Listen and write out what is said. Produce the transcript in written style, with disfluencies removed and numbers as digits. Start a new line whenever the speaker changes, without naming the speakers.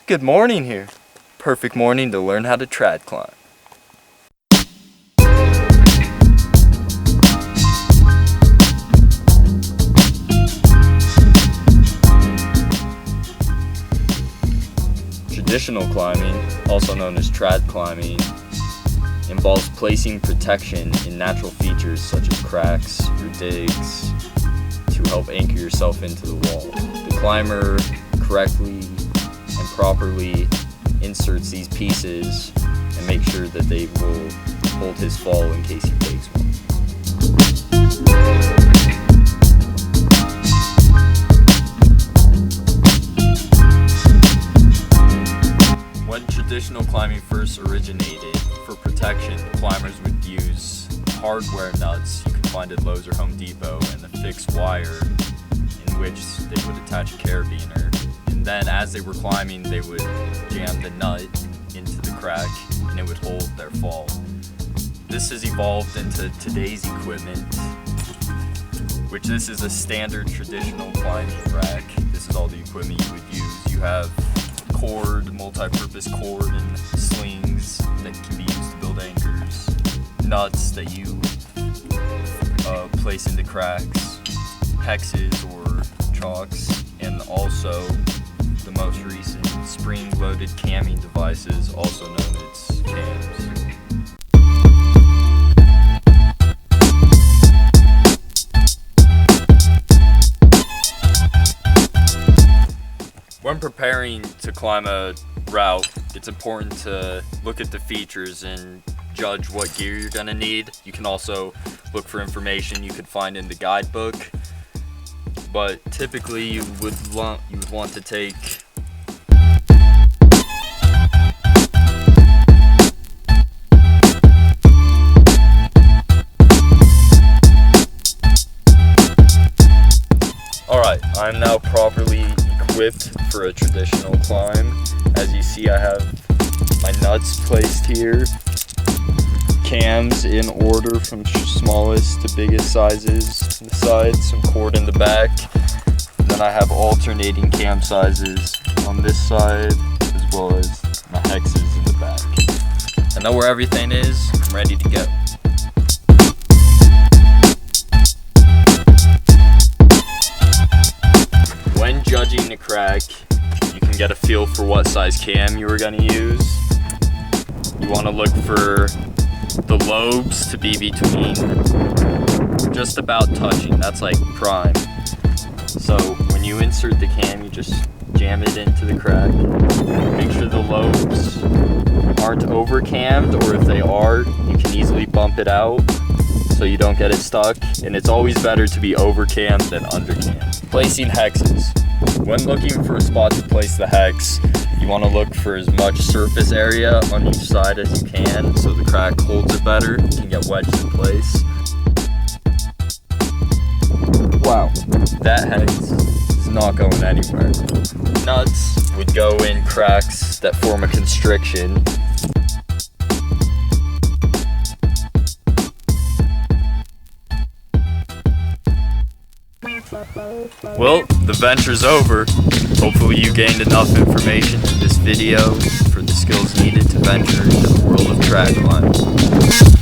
Good morning here. Perfect morning to learn how to trad climb. Traditional climbing, also known as trad climbing, involves placing protection in natural features such as cracks or digs to help anchor yourself into the wall. The climber correctly and properly inserts these pieces and makes sure that they will hold his fall in case he takes one. When traditional climbing first originated, for protection, climbers would use hardware nuts you can find at Lowe's or Home Depot and a fixed wire in which they would attach a carabiner. And then as they were climbing, they would jam the nut into the crack and it would hold their fall. This has evolved into today's equipment, which this is a standard traditional climbing rack. This is all the equipment you would use. You have cord, multi-purpose cord and slings that can be used to build anchors, nuts that you place into cracks, hexes or chocks, and also the most recent spring-loaded camming devices, also known as cams. When preparing to climb a route, it's important to look at the features and judge what gear you're gonna need. You can also look for information you could find in the guidebook, but typically you would want to take Alright, I'm now properly equipped for a traditional climb. As you see, I have my nuts placed here, cams in order from smallest to biggest sizes on the sides, some cord in the back. Then I have alternating cam sizes on this side as well as my hexes in the back. I know where everything is, I'm ready to go. When judging the crack, you can get a feel for what size cam you are going to use. You want to look for the lobes to be between just about touching. That's like prime. So when you insert the cam, you just jam it into the crack. Make sure the lobes aren't over cammed, or if they are, you can easily bump it out so you don't get it stuck. And it's always better to be over cammed than under cammed. Placing hexes. When looking for a spot to place the hex, you want to look for as much surface area on each side as you can so the crack holds it better, you can get wedged in place. Wow, that hex is not going anywhere. Nuts would go in cracks that form a constriction. Well, the venture's over. Hopefully you gained enough information in this video for the skills needed to venture into the world of trad climbing.